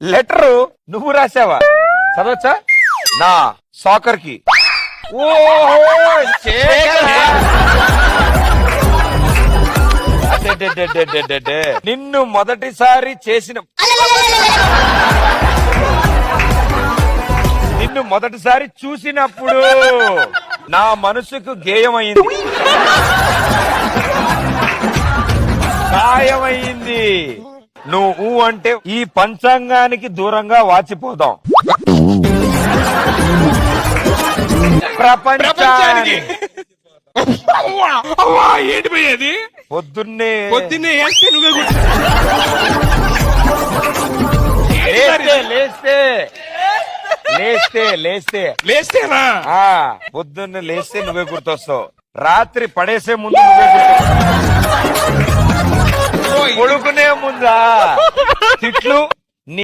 Letter నువ్వు రాసావా? చదవచ్చా? నా soccer కి. ఓహో నిన్ను మొదటిసారి చూసినప్పుడు నా మనసుకు గేయమైంది, గాయమైంది. నువ్వు అంటే ఈ పంచాంగానికి దూరంగా వాచిపోదాం, ప్రపంచానికి. ఏంటి పోయేది? పొద్దున్నే వేస్తే నువ్వే లేస్తేనా? పొద్దున్నే లేస్తే నువ్వే గుర్తొస్తావు, రాత్రి పడేసే ముందు నువ్వే గుర్తొస్తావు, పడుకునే ముందా తిట్లు